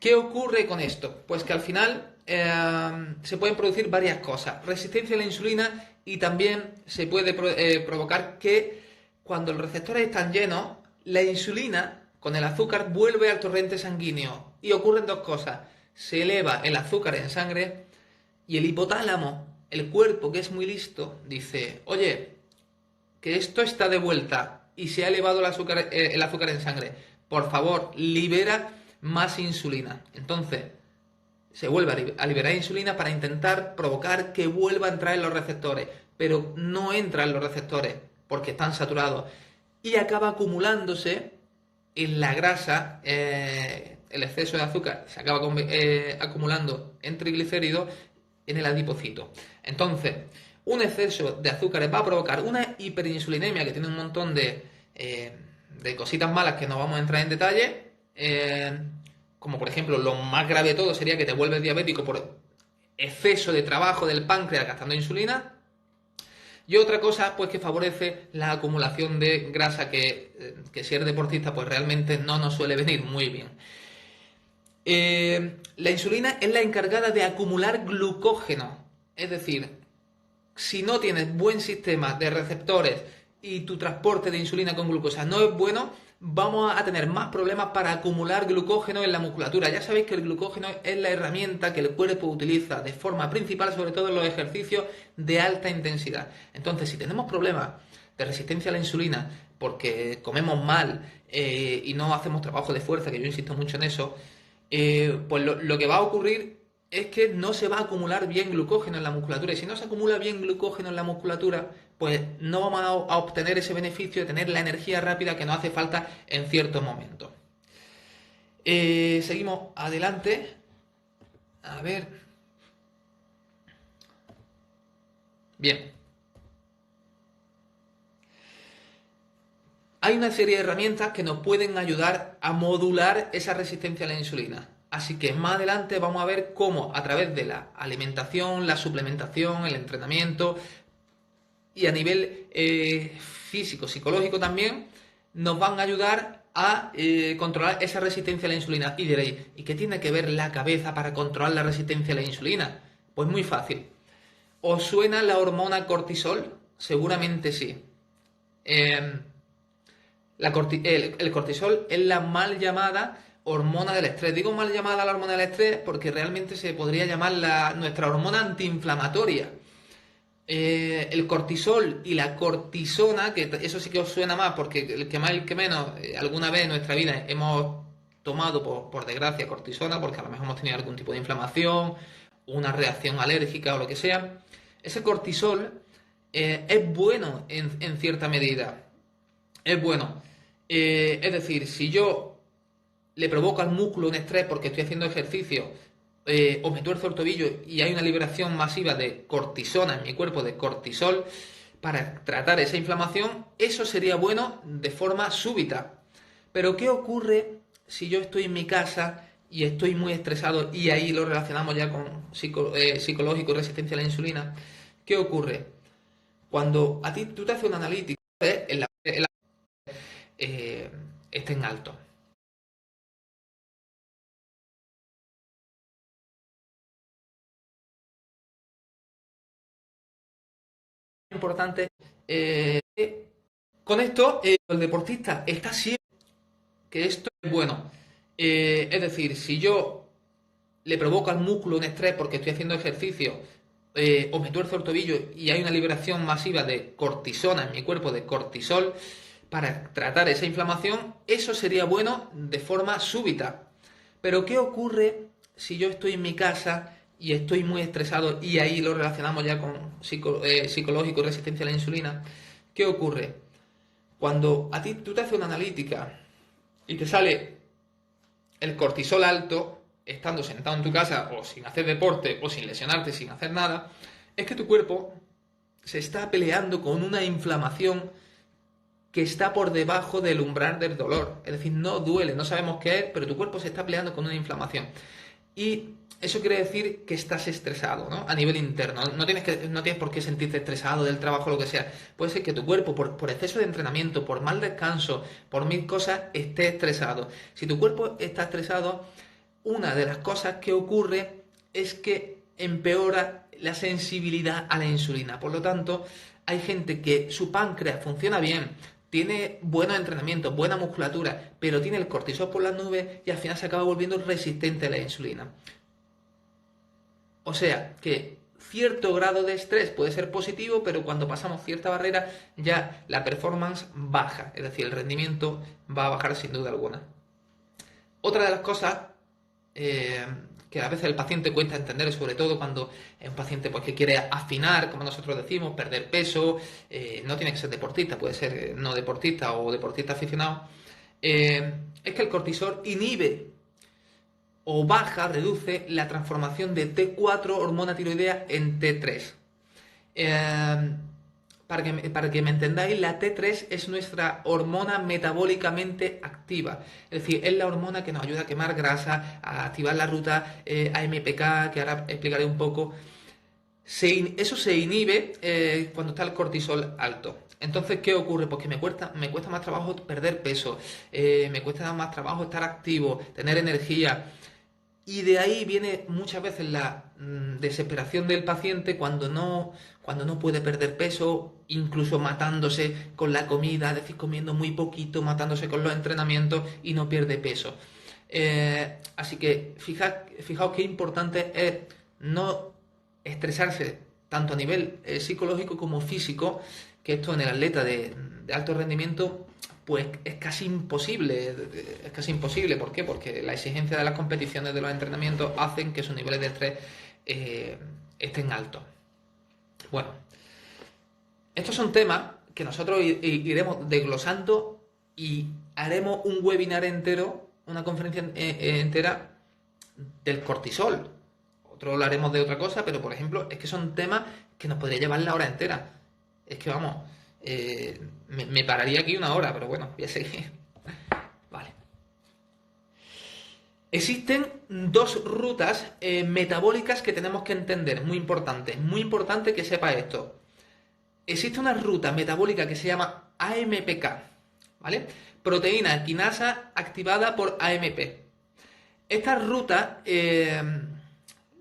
¿Qué ocurre con esto? Pues que al final se pueden producir varias cosas. Resistencia a la insulina y también se puede provocar que cuando los receptores están llenos, la insulina con el azúcar vuelve al torrente sanguíneo y ocurren dos cosas. Se eleva el azúcar en sangre y el hipotálamo, el cuerpo que es muy listo, dice, oye, que esto está de vuelta y se ha elevado el azúcar en sangre. Por favor, libera más insulina. Entonces, se vuelve a liberar insulina para intentar provocar que vuelva a entrar en los receptores, pero no entra en los receptores porque están saturados y acaba acumulándose en la grasa. El exceso de azúcar se acaba acumulando en triglicéridos en el adipocito. Entonces, un exceso de azúcares va a provocar una hiperinsulinemia que tiene un montón de cositas malas que no vamos a entrar en detalle. Como por ejemplo, lo más grave de todo sería que te vuelves diabético por exceso de trabajo del páncreas gastando insulina. Y otra cosa, pues que favorece la acumulación de grasa que si eres deportista, pues realmente no nos suele venir muy bien. La insulina es la encargada de acumular glucógeno. Es decir, si no tienes buen sistema de receptores y tu transporte de insulina con glucosa no es bueno, vamos a tener más problemas para acumular glucógeno en la musculatura. Ya sabéis que el glucógeno es la herramienta que el cuerpo utiliza de forma principal, sobre todo en los ejercicios de alta intensidad. Entonces, si tenemos problemas de resistencia a la insulina porque comemos mal y no hacemos trabajo de fuerza, que yo insisto mucho en eso, pues lo que va a ocurrir es que no se va a acumular bien glucógeno en la musculatura. Y si no se acumula bien glucógeno en la musculatura, pues no vamos a obtener ese beneficio de tener la energía rápida que nos hace falta en ciertos momentos. Seguimos adelante. A ver. Bien. Hay una serie de herramientas que nos pueden ayudar a modular esa resistencia a la insulina. Así que más adelante vamos a ver cómo a través de la alimentación, la suplementación, el entrenamiento y a nivel físico, psicológico también, nos van a ayudar a controlar esa resistencia a la insulina. Y diréis, ¿y qué tiene que ver la cabeza para controlar la resistencia a la insulina? Pues muy fácil. ¿Os suena la hormona cortisol? Seguramente sí. El cortisol es la mal llamada hormona del estrés. Digo mal llamada la hormona del estrés porque realmente se podría llamar nuestra hormona antiinflamatoria. El cortisol y la cortisona, que eso sí que os suena más porque el que más y el que menos alguna vez en nuestra vida hemos tomado por desgracia cortisona porque a lo mejor hemos tenido algún tipo de inflamación, una reacción alérgica o lo que sea. Ese cortisol es bueno en cierta medida. Es bueno. Es decir, si yo le provoco al músculo un estrés porque estoy haciendo ejercicio o me tuerzo el tobillo y hay una liberación masiva de cortisona en mi cuerpo, de cortisol, para tratar esa inflamación, eso sería bueno de forma súbita. Pero ¿qué ocurre si yo estoy en mi casa y estoy muy estresado y ahí lo relacionamos ya con psicológico y resistencia a la insulina? ¿Qué ocurre? Cuando a ti tú te haces una analítica, estén altos. Importante. Con esto, el deportista está siempre que esto es bueno. Es decir, si yo le provoco al músculo un estrés porque estoy haciendo ejercicio o me tuerzo el tobillo y hay una liberación masiva de cortisona en mi cuerpo, de cortisol, para tratar esa inflamación, eso sería bueno de forma súbita. Pero ¿qué ocurre si yo estoy en mi casa y estoy muy estresado y ahí lo relacionamos ya con psicológico y resistencia a la insulina? ¿Qué ocurre? Cuando a ti tú te haces una analítica y te sale el cortisol alto, estando sentado en tu casa o sin hacer deporte o sin lesionarte, sin hacer nada, es que tu cuerpo se está peleando con una inflamación que está por debajo del umbral del dolor. Es decir, no duele, no sabemos qué es, pero tu cuerpo se está peleando con una inflamación. Y eso quiere decir que estás estresado, ¿no? A nivel interno. No tienes por qué sentirte estresado del trabajo o lo que sea. Puede ser que tu cuerpo, por exceso de entrenamiento, por mal descanso, por mil cosas, esté estresado. Si tu cuerpo está estresado, una de las cosas que ocurre es que empeora la sensibilidad a la insulina. Por lo tanto, hay gente que su páncreas funciona bien, tiene buenos entrenamientos, buena musculatura, pero tiene el cortisol por las nubes y al final se acaba volviendo resistente a la insulina. O sea que cierto grado de estrés puede ser positivo, pero cuando pasamos cierta barrera ya la performance baja, es decir, el rendimiento va a bajar sin duda alguna. Otra de las cosas que a veces el paciente cuesta entender, sobre todo cuando es un paciente pues, que quiere afinar, como nosotros decimos, perder peso, no tiene que ser deportista, puede ser no deportista o deportista aficionado, es que el cortisol inhibe o baja, reduce la transformación de T4, hormona tiroidea, en T3. Para que me entendáis, la T3 es nuestra hormona metabólicamente activa. Es decir, es la hormona que nos ayuda a quemar grasa, a activar la ruta AMPK, que ahora explicaré un poco. Eso se inhibe cuando está el cortisol alto. Entonces, ¿qué ocurre? Pues que me cuesta más trabajo perder peso, me cuesta más trabajo estar activo, tener energía. Y de ahí viene muchas veces la desesperación del paciente cuando no puede perder peso, incluso matándose con la comida, es decir, comiendo muy poquito, matándose con los entrenamientos y no pierde peso. Así que fijaos qué importante es no estresarse tanto a nivel psicológico como físico, que esto en el atleta de alto rendimiento pues es casi imposible. Es casi imposible. ¿Por qué? Porque la exigencia de las competiciones, de los entrenamientos, hacen que sus niveles de estrés estén altos. Bueno, estos son temas que nosotros iremos desglosando y haremos un webinar entero, una conferencia entera del cortisol. Otro lo haremos de otra cosa, pero por ejemplo, es que son temas que nos podría llevar la hora entera. Es que vamos, me pararía aquí una hora, pero bueno, voy a seguir. Vale. Existen dos rutas metabólicas que tenemos que entender, muy importante que sepa esto. Existe una ruta metabólica que se llama AMPK, ¿vale? Proteína quinasa activada por AMP. Esta ruta, que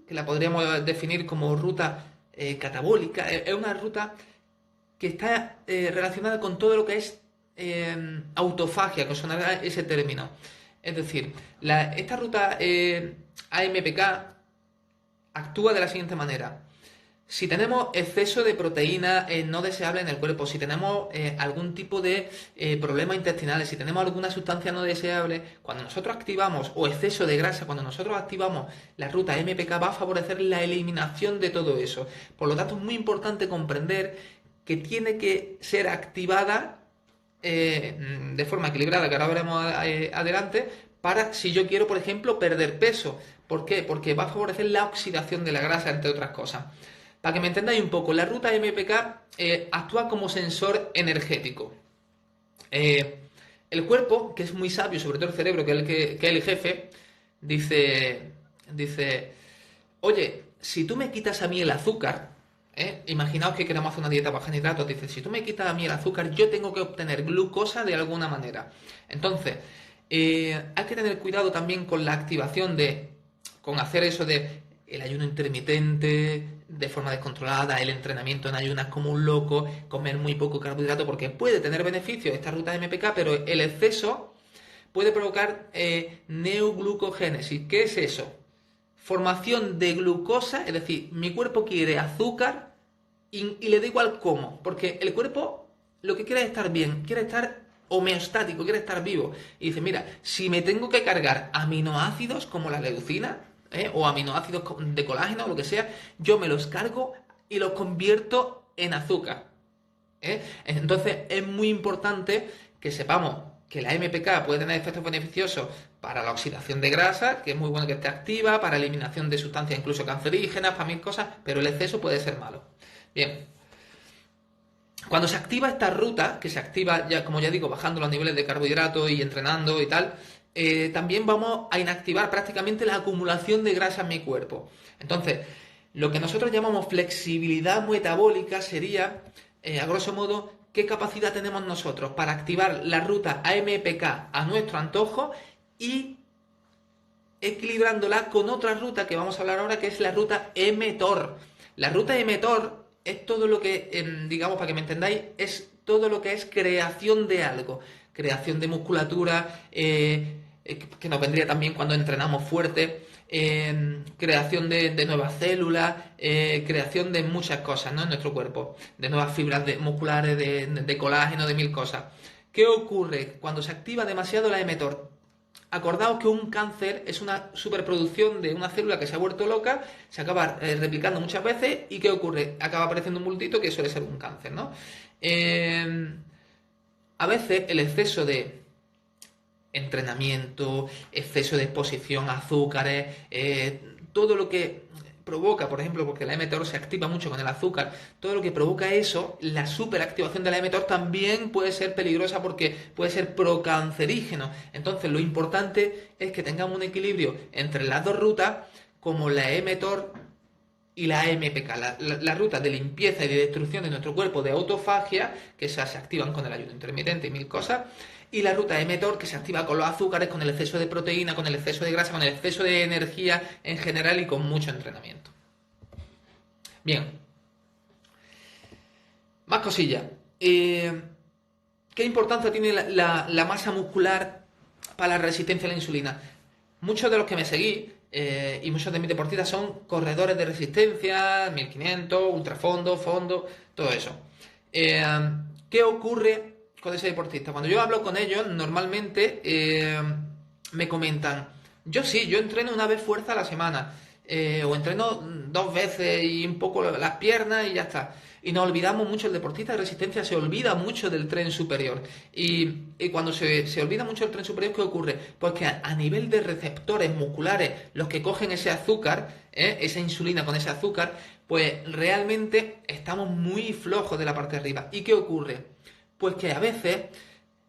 la podríamos definir como ruta catabólica, es una ruta que está relacionada con todo lo que es autofagia, que os sonará ese término. Es decir, esta ruta AMPK actúa de la siguiente manera. Si tenemos exceso de proteína no deseable en el cuerpo, si tenemos algún tipo de problemas intestinales, si tenemos alguna sustancia no deseable, cuando nosotros activamos, o exceso de grasa, cuando nosotros activamos la ruta AMPK va a favorecer la eliminación de todo eso. Por lo tanto, es muy importante comprender que tiene que ser activada de forma equilibrada, que ahora veremos adelante, para si yo quiero, por ejemplo, perder peso. ¿Por qué? Porque va a favorecer la oxidación de la grasa, entre otras cosas. Para que me entendáis un poco, la ruta MPK actúa como sensor energético. El cuerpo, que es muy sabio, sobre todo el cerebro, que es el jefe, dice, oye, si tú me quitas a mí el azúcar, imaginaos que queremos hacer una dieta baja en hidratos, dice, si tú me quitas a mí el azúcar, yo tengo que obtener glucosa de alguna manera. Entonces, hay que tener cuidado también con la activación con hacer eso de el ayuno intermitente de forma descontrolada, el entrenamiento en ayunas como un loco, comer muy poco carbohidrato, porque puede tener beneficios esta ruta de MPK, pero el exceso puede provocar neoglucogénesis. ¿Qué es eso? Formación de glucosa, es decir, mi cuerpo quiere azúcar y le da igual cómo, porque el cuerpo lo que quiere es estar bien, quiere estar homeostático, quiere estar vivo. Y dice, mira, si me tengo que cargar aminoácidos como la leucina, o aminoácidos de colágeno, o lo que sea, yo me los cargo y los convierto en azúcar. Entonces es muy importante que sepamos que la MPK puede tener efectos beneficiosos para la oxidación de grasa, que es muy bueno que esté activa, para eliminación de sustancias incluso cancerígenas, para mil cosas, pero el exceso puede ser malo. Bien. Cuando se activa esta ruta, que se activa ya, como ya digo, bajando los niveles de carbohidratos y entrenando y tal, también vamos a inactivar prácticamente la acumulación de grasa en mi cuerpo. Entonces, lo que nosotros llamamos flexibilidad metabólica sería, a grosso modo, qué capacidad tenemos nosotros para activar la ruta AMPK a nuestro antojo y equilibrándola con otra ruta que vamos a hablar ahora, que es la ruta mTOR. La ruta mTOR es todo lo que, digamos, para que me entendáis, es todo lo que es creación de algo. Creación de musculatura, que nos vendría también cuando entrenamos fuerte, creación de nuevas células, creación de muchas cosas, ¿no? En nuestro cuerpo, de nuevas fibras musculares, de colágeno, de mil cosas. ¿Qué ocurre cuando se activa demasiado la mTOR? Acordaos que un cáncer es una superproducción de una célula que se ha vuelto loca, se acaba replicando muchas veces y ¿qué ocurre? Acaba apareciendo un bultito que suele ser un cáncer, ¿no? A veces el exceso de entrenamiento, exceso de exposición a azúcares, todo lo que provoca, por ejemplo, porque la mTOR se activa mucho con el azúcar, todo lo que provoca eso, la superactivación de la mTOR también puede ser peligrosa porque puede ser procancerígeno. Entonces, lo importante es que tengamos un equilibrio entre las dos rutas, como la mTOR y la AMPK, la ruta de limpieza y de destrucción de nuestro cuerpo, de autofagia, que esas se activan con el ayuno intermitente y mil cosas, y la ruta mTOR, que se activa con los azúcares, con el exceso de proteína, con el exceso de grasa, con el exceso de energía en general y con mucho entrenamiento. Bien. Más cosillas. ¿Qué importancia tiene la masa muscular para la resistencia a la insulina? Muchos de los que me seguís y muchos de mis deportistas son corredores de resistencia, 1500, ultrafondo, fondo, todo eso. ¿Qué ocurre con ese deportista? Cuando yo hablo con ellos, normalmente me comentan, yo entreno una vez fuerza a la semana, o entreno 2 veces y un poco las piernas y ya está. Y nos olvidamos mucho, el deportista de resistencia se olvida mucho del tren superior. Y cuando se olvida mucho del tren superior, ¿qué ocurre? Pues que a nivel de receptores musculares, los que cogen ese azúcar, esa insulina con ese azúcar, pues realmente estamos muy flojos de la parte de arriba. ¿Y qué ocurre? Pues que a veces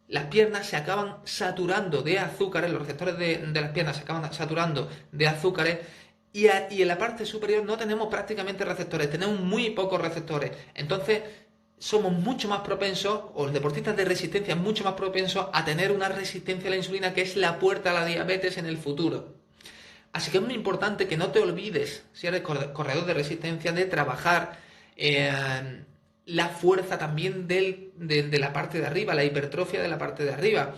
las piernas se acaban saturando de azúcares, los receptores de las piernas se acaban saturando de azúcares, y en la parte superior no tenemos prácticamente receptores, tenemos muy pocos receptores. Entonces somos mucho más propensos, o los deportistas de resistencia mucho más propensos a tener una resistencia a la insulina, que es la puerta a la diabetes en el futuro. Así que es muy importante que no te olvides, si eres corredor de resistencia, de trabajar la fuerza también de la parte de arriba, la hipertrofia de la parte de arriba.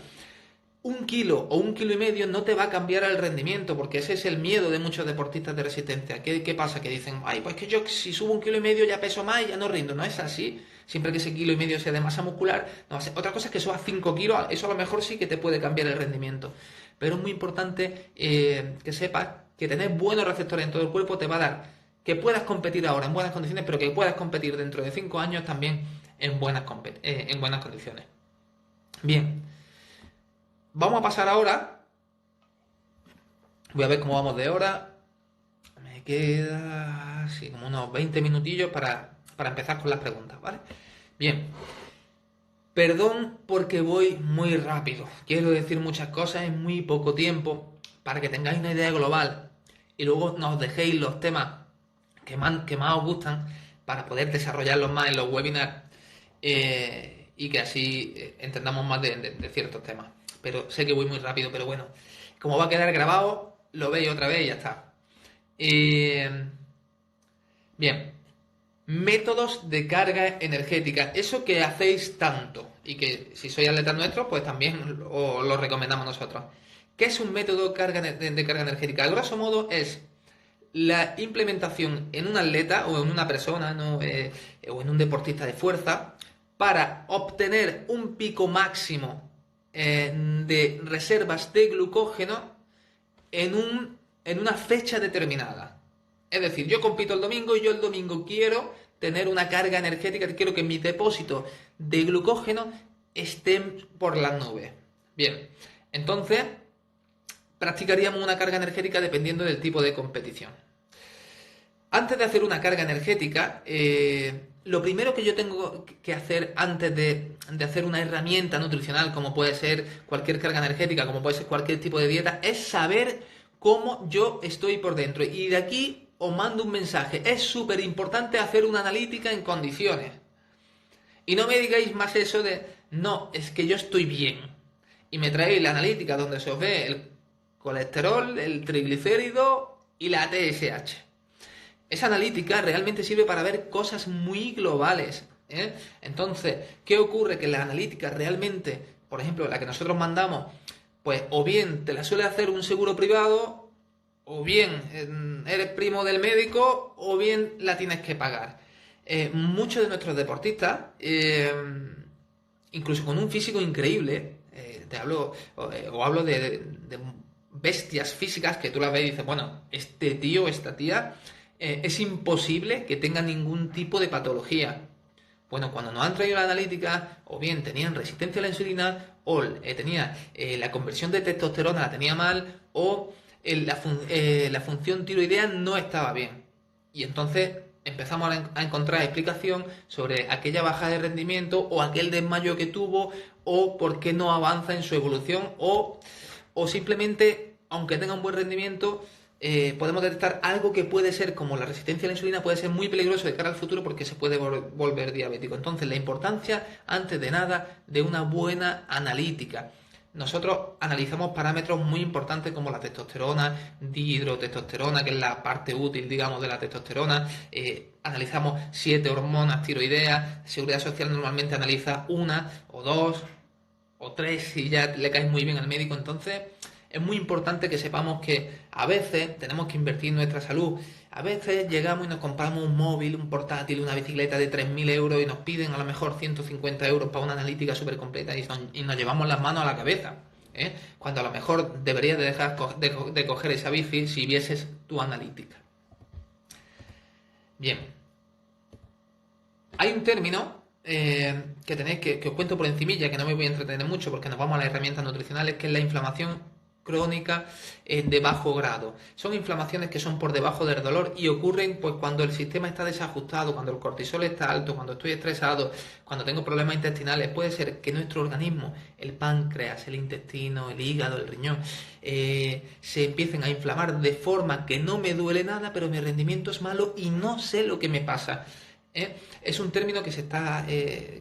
1 kilo o 1,5 kilos no te va a cambiar el rendimiento, porque ese es el miedo de muchos deportistas de resistencia. ¿Qué pasa? Que dicen, ay, pues que yo si subo 1,5 kilos ya peso más y ya no rindo. No es así. Siempre que ese 1,5 kilos sea de masa muscular, no va a ser. Otra cosa es que subas 5 kilos, eso a lo mejor sí que te puede cambiar el rendimiento. Pero es muy importante que sepas que tener buenos receptores en todo el cuerpo te va a dar que puedas competir ahora en buenas condiciones, pero que puedas competir dentro de 5 años también en buenas condiciones. Bien. Vamos a pasar ahora. Voy a ver cómo vamos de hora. Me queda así como unos 20 minutillos para empezar con las preguntas, ¿vale? Bien. Perdón porque voy muy rápido. Quiero decir muchas cosas en muy poco tiempo para que tengáis una idea global y luego nos dejéis los temas que más os gustan para poder desarrollarlos más en los webinars y que así entendamos más de ciertos temas. Pero sé que voy muy rápido, pero bueno, como va a quedar grabado, lo veis otra vez y ya está. Bien, métodos de carga energética, eso que hacéis tanto y que si sois atletas nuestros, pues también os lo recomendamos nosotros. ¿Qué es un método de carga energética? Al grosso modo es la implementación en un atleta o en una persona, ¿no? O en un deportista de fuerza para obtener un pico máximo de reservas de glucógeno en una fecha determinada. Es decir, yo compito el domingo y yo el domingo quiero tener una carga energética, quiero que mis depósitos de glucógeno estén por las nubes. Bien, entonces practicaríamos una carga energética dependiendo del tipo de competición. Antes de hacer una carga energética, lo primero que yo tengo que hacer antes de hacer una herramienta nutricional, como puede ser cualquier carga energética, como puede ser cualquier tipo de dieta, es saber cómo yo estoy por dentro. Y de aquí os mando un mensaje. Es súper importante hacer una analítica en condiciones. Y no me digáis más eso de, no, es que yo estoy bien. Y me traéis la analítica donde se os ve colesterol, el triglicérido y la TSH. Esa analítica realmente sirve para ver cosas muy globales, ¿eh? Entonces, ¿qué ocurre? Que la analítica realmente, por ejemplo, la que nosotros mandamos, pues o bien te la suele hacer un seguro privado, o bien eres primo del médico, o bien la tienes que pagar. Muchos de nuestros deportistas, incluso con un físico increíble, te hablo o hablo de bestias físicas que tú las ves y dices, bueno, este tío, esta tía, es imposible que tenga ningún tipo de patología. Bueno, cuando nos han traído la analítica, o bien tenían resistencia a la insulina, o tenía la conversión de testosterona la tenía mal, o la función tiroidea no estaba bien. Y entonces empezamos a encontrar explicación sobre aquella baja de rendimiento, o aquel desmayo que tuvo, o por qué no avanza en su evolución, o simplemente, aunque tenga un buen rendimiento, podemos detectar algo que puede ser, como la resistencia a la insulina, puede ser muy peligroso de cara al futuro porque se puede volver diabético. Entonces, la importancia, antes de nada, de una buena analítica. Nosotros analizamos parámetros muy importantes como la testosterona, dihidrotestosterona, que es la parte útil, digamos, de la testosterona. Analizamos 7 hormonas tiroideas. Seguridad Social normalmente analiza una o dos o tres si ya le caes muy bien al médico. Entonces, es muy importante que sepamos que a veces tenemos que invertir en nuestra salud. A veces llegamos y nos compramos un móvil, un portátil, una bicicleta de 3.000 euros y nos piden a lo mejor 150 euros para una analítica súper completa y nos llevamos las manos a la cabeza. ¿Eh? Cuando a lo mejor deberías de dejar de coger esa bici si vieses tu analítica. Bien. Hay un término que tenéis que os cuento por encimilla, que no me voy a entretener mucho porque nos vamos a las herramientas nutricionales, que es la inflamación crónica de bajo grado. Son inflamaciones que son por debajo del dolor y ocurren pues cuando el sistema está desajustado, cuando el cortisol está alto, cuando estoy estresado, cuando tengo problemas intestinales. Puede ser que nuestro organismo, el páncreas, el intestino, el hígado, el riñón, se empiecen a inflamar de forma que no me duele nada, pero mi rendimiento es malo y no sé lo que me pasa. Es un término que se está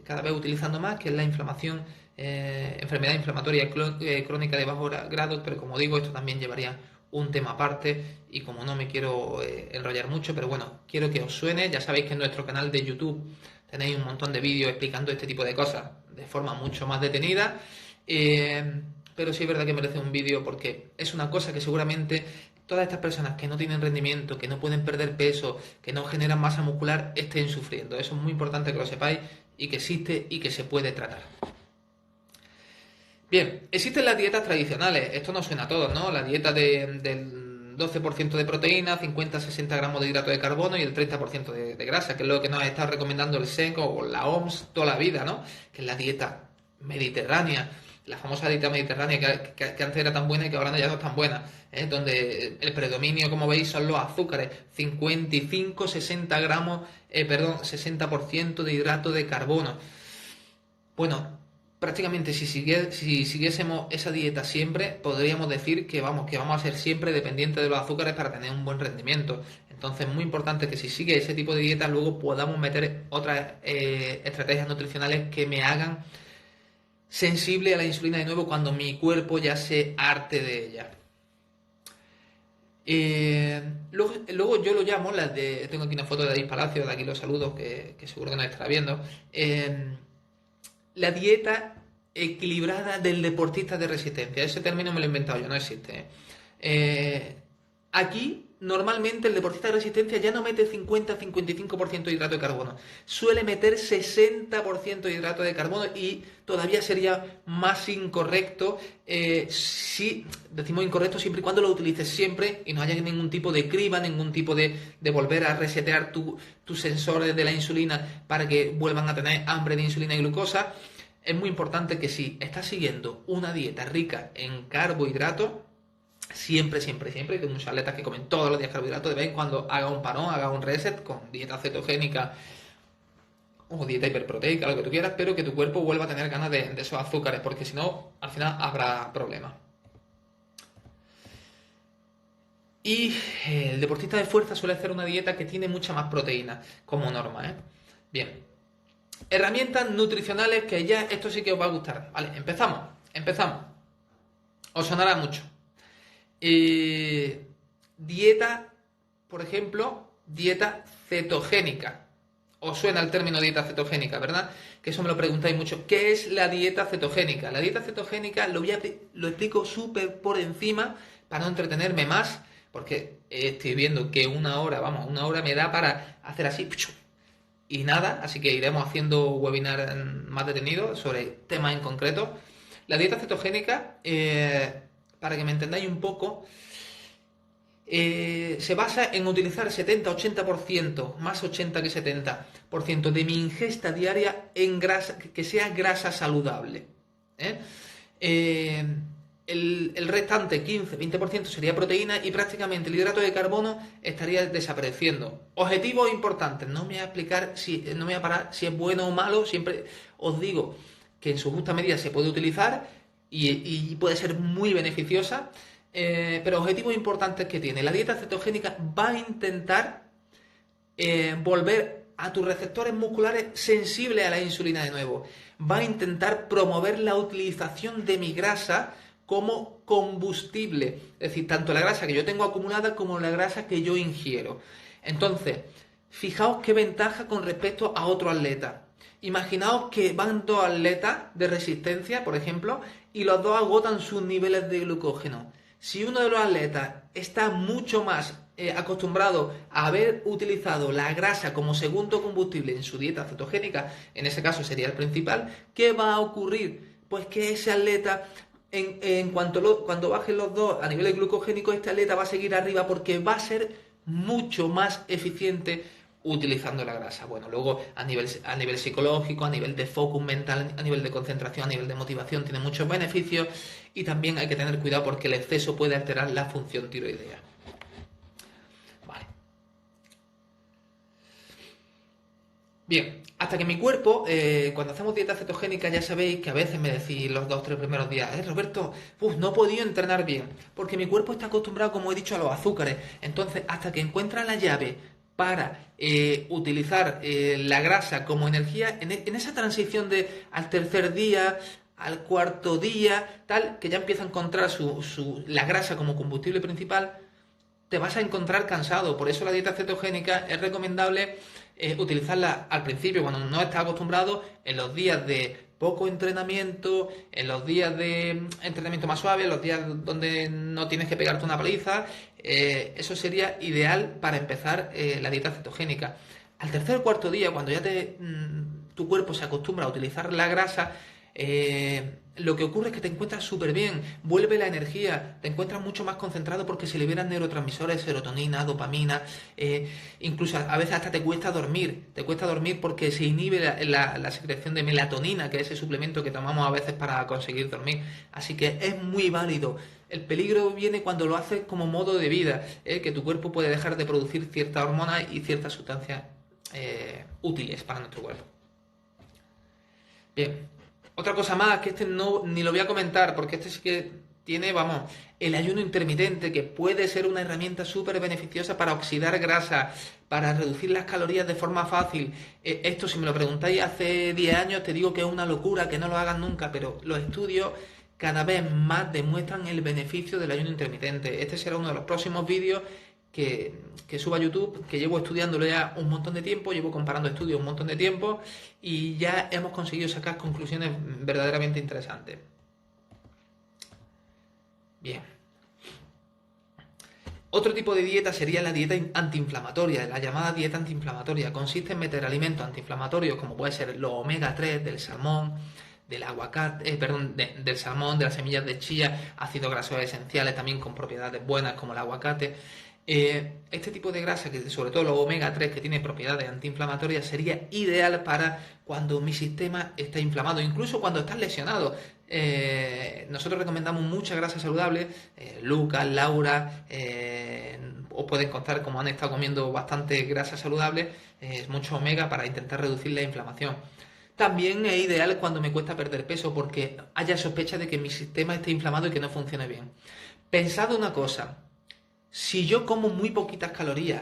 cada vez utilizando más, que es la inflamación, enfermedad inflamatoria crónica de bajo grado, pero como digo, esto también llevaría un tema aparte y como no me quiero enrollar mucho, pero bueno, quiero que os suene. Ya sabéis que en nuestro canal de YouTube tenéis un montón de vídeos explicando este tipo de cosas de forma mucho más detenida, pero sí es verdad que merece un vídeo porque es una cosa que seguramente todas estas personas que no tienen rendimiento, que no pueden perder peso, que no generan masa muscular, estén sufriendo. Eso es muy importante que lo sepáis y que existe y que se puede tratar. Bien, existen las dietas tradicionales. Esto nos suena a todos, ¿no? La dieta del 12% de proteína, 50-60 gramos de hidrato de carbono y el 30% de grasa, que es lo que nos ha estado recomendando el SEC o la OMS toda la vida, ¿no? Que es la dieta mediterránea. La famosa dieta mediterránea que antes era tan buena y que ahora ya no es tan buena, donde el predominio, como veis, son los azúcares, 55-60 gramos, 60% de hidrato de carbono. Bueno, prácticamente si siguiésemos esa dieta siempre, podríamos decir que vamos a ser siempre dependientes de los azúcares para tener un buen rendimiento. Entonces es muy importante que si sigue ese tipo de dieta, luego podamos meter otras estrategias nutricionales que me hagan sensible a la insulina de nuevo cuando mi cuerpo ya se harte de ella. Luego yo lo llamo, tengo aquí una foto de David Palacio, de aquí los saludos, que seguro que nos estará viendo, la dieta equilibrada del deportista de resistencia. Ese término me lo he inventado yo, no existe. Aquí, normalmente, el deportista de resistencia ya no mete 50-55% de hidrato de carbono. Suele meter 60% de hidrato de carbono y todavía sería más incorrecto si decimos incorrecto siempre y cuando lo utilices siempre y no haya ningún tipo de criba, ningún tipo de volver a resetear tus sensores de la insulina para que vuelvan a tener hambre de insulina y glucosa. Es muy importante que si estás siguiendo una dieta rica en carbohidratos, siempre, que muchos atletas que comen todos los días carbohidratos, de vez en cuando haga un parón, haga un reset con dieta cetogénica o dieta hiperproteica, lo que tú quieras, pero que tu cuerpo vuelva a tener ganas de esos azúcares, porque si no, al final habrá problemas. Y el deportista de fuerza suele hacer una dieta que tiene mucha más proteína, como norma, ¿eh? Bien. Herramientas nutricionales que ya esto sí que os va a gustar. Vale, empezamos. Os sonará mucho. Dieta, por ejemplo, dieta cetogénica. Os suena el término dieta cetogénica, ¿verdad? Que eso me lo preguntáis mucho. ¿Qué es la dieta cetogénica? La dieta cetogénica lo explico súper por encima para no entretenerme más, porque estoy viendo que una hora me da para hacer así y nada, así que iremos haciendo webinar más detenidos sobre temas en concreto. La dieta cetogénica, para que me entendáis un poco, se basa en utilizar 70-80%, más 80 que 70% de mi ingesta diaria en grasa, que sea grasa saludable. ¿eh? Eh, el restante 15-20% sería proteína y prácticamente el hidrato de carbono estaría desapareciendo. Objetivos importantes, no me voy a explicar no me voy a parar si es bueno o malo, siempre os digo que en su justa medida se puede utilizar y puede ser muy beneficiosa. Pero objetivos importantes que tiene. La dieta cetogénica va a intentar volver a tus receptores musculares sensibles a la insulina de nuevo. Va a intentar promover la utilización de mi grasa como combustible. Es decir, tanto la grasa que yo tengo acumulada como la grasa que yo ingiero. Entonces, fijaos qué ventaja con respecto a otro atleta. Imaginaos que van dos atletas de resistencia, por ejemplo, y los dos agotan sus niveles de glucógeno. Si uno de los atletas está mucho más acostumbrado a haber utilizado la grasa como segundo combustible en su dieta cetogénica, en ese caso sería el principal, ¿qué va a ocurrir? Pues que ese atleta, cuando bajen los dos a nivel glucogénico, este atleta va a seguir arriba porque va a ser mucho más eficiente utilizando la grasa. Bueno, luego a nivel psicológico, a nivel de focus mental, a nivel de concentración, a nivel de motivación, tiene muchos beneficios y también hay que tener cuidado porque el exceso puede alterar la función tiroidea. Vale. Bien, hasta que mi cuerpo, cuando hacemos dieta cetogénica, ya sabéis que a veces me decís los 2 o 3 primeros días, Roberto, no he podido entrenar bien, porque mi cuerpo está acostumbrado, como he dicho, a los azúcares. Entonces, hasta que encuentra la llave para utilizar la grasa como energía, en esa transición al tercer día, al cuarto día, tal, que ya empieza a encontrar la grasa como combustible principal, te vas a encontrar cansado. Por eso la dieta cetogénica es recomendable utilizarla al principio, cuando no estás acostumbrado, en los días de poco entrenamiento, en los días de entrenamiento más suave, en los días donde no tienes que pegarte una paliza. Eso sería ideal para empezar la dieta cetogénica. Al tercer o cuarto día, cuando ya tu cuerpo se acostumbra a utilizar la grasa, lo que ocurre es que te encuentras súper bien, vuelve la energía, te encuentras mucho más concentrado porque se liberan neurotransmisores, serotonina, dopamina, incluso a veces hasta te cuesta dormir porque se inhibe la secreción de melatonina, que es ese suplemento que tomamos a veces para conseguir dormir, así que es muy válido. El peligro viene cuando lo haces como modo de vida, que tu cuerpo puede dejar de producir ciertas hormonas y ciertas sustancias útiles para nuestro cuerpo. Bien, otra cosa más, que ni lo voy a comentar, porque este sí que tiene, el ayuno intermitente, que puede ser una herramienta súper beneficiosa para oxidar grasa, para reducir las calorías de forma fácil. Esto, si me lo preguntáis hace 10 años, te digo que es una locura, que no lo hagan nunca, pero los estudios cada vez más demuestran el beneficio del ayuno intermitente. Este será uno de los próximos vídeos que suba a YouTube, que llevo estudiándolo ya un montón de tiempo, llevo comparando estudios un montón de tiempo y ya hemos conseguido sacar conclusiones verdaderamente interesantes. Bien. Otro tipo de dieta sería la dieta antiinflamatoria, la llamada dieta antiinflamatoria. Consiste en meter alimentos antiinflamatorios como puede ser los omega 3 del salmón, del aguacate, del salmón, de las semillas de chía, ácidos grasos esenciales también con propiedades buenas como el aguacate. Este tipo de grasa, que sobre todo los omega 3 que tiene propiedades antiinflamatorias, sería ideal para cuando mi sistema está inflamado, incluso cuando estás lesionado. Nosotros recomendamos mucha grasa saludable. Lucas, Laura, os pueden contar como han estado comiendo bastante grasa saludable, mucho omega para intentar reducir la inflamación. También es ideal cuando me cuesta perder peso porque haya sospecha de que mi sistema esté inflamado y que no funcione bien. Pensad una cosa. Si yo como muy poquitas calorías,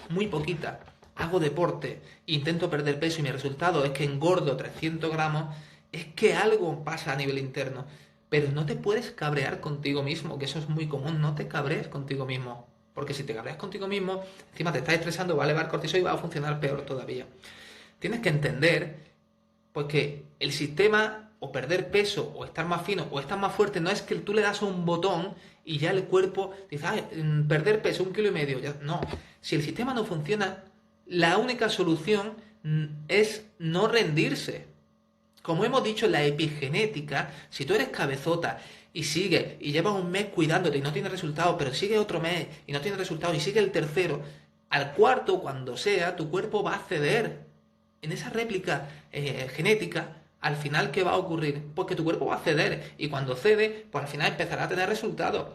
muy poquitas, hago deporte, intento perder peso y mi resultado es que engordo 300 gramos, es que algo pasa a nivel interno. Pero no te puedes cabrear contigo mismo, que eso es muy común, no te cabrees contigo mismo. Porque si te cabreas contigo mismo, encima te estás estresando, va a elevar cortisol y va a funcionar peor todavía. Tienes que entender, pues, que el sistema, o perder peso, o estar más fino, o estar más fuerte, no es que tú le das un botón y ya el cuerpo dice, perder peso, 1,5 kilos. Ya. No, si el sistema no funciona, la única solución es no rendirse. Como hemos dicho en la epigenética, si tú eres cabezota y sigues y llevas un mes cuidándote y no tienes resultados, pero sigue otro mes y no tienes resultados y sigue el tercero, al cuarto, cuando sea, tu cuerpo va a ceder. En esa réplica genética, al final, ¿qué va a ocurrir? Pues que tu cuerpo va a ceder y cuando cede, pues al final empezará a tener resultados.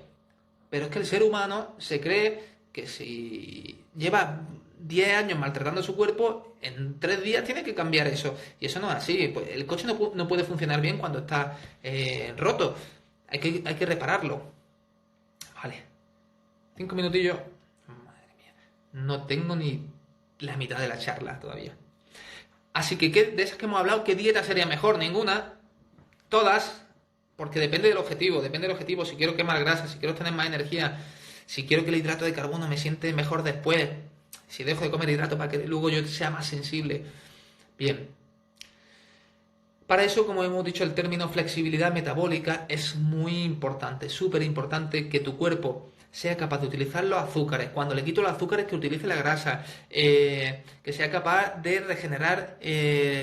Pero es que el ser humano se cree que si lleva 10 años maltratando su cuerpo, en 3 días tiene que cambiar eso. Y eso no es así. Pues el coche no puede funcionar bien cuando está roto. Hay que repararlo. Vale. 5 minutillos. Madre mía. No tengo ni la mitad de la charla todavía. Así que, de esas que hemos hablado, ¿qué dieta sería mejor? Ninguna. Todas. Porque depende del objetivo. Depende del objetivo. Si quiero quemar grasa, si quiero tener más energía, si quiero que el hidrato de carbono me siente mejor después, si dejo de comer hidrato para que luego yo sea más sensible. Bien. Para eso, como hemos dicho, el término flexibilidad metabólica es muy importante, súper importante que tu cuerpo sea capaz de utilizar los azúcares. Cuando le quito los azúcares, que utilice la grasa. Que sea capaz de regenerar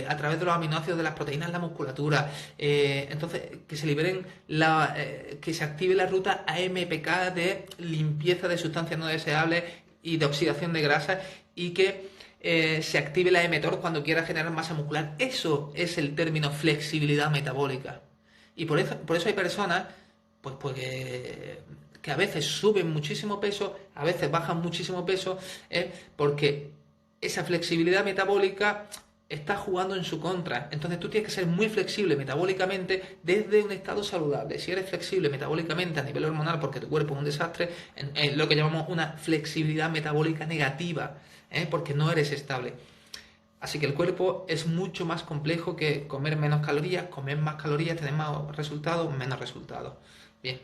a través de los aminoácidos de las proteínas la musculatura. Entonces, que se liberen, que se active la ruta AMPK de limpieza de sustancias no deseables y de oxidación de grasa, y que se active la mTOR cuando quiera generar masa muscular. Eso es el término flexibilidad metabólica. Y por eso hay personas pues que a veces suben muchísimo peso, a veces bajan muchísimo peso, porque esa flexibilidad metabólica está jugando en su contra. Entonces tú tienes que ser muy flexible metabólicamente desde un estado saludable. Si eres flexible metabólicamente a nivel hormonal porque tu cuerpo es un desastre, es lo que llamamos una flexibilidad metabólica negativa, porque no eres estable. Así que el cuerpo es mucho más complejo que comer menos calorías, comer más calorías, tener más resultados, menos resultados. Bien.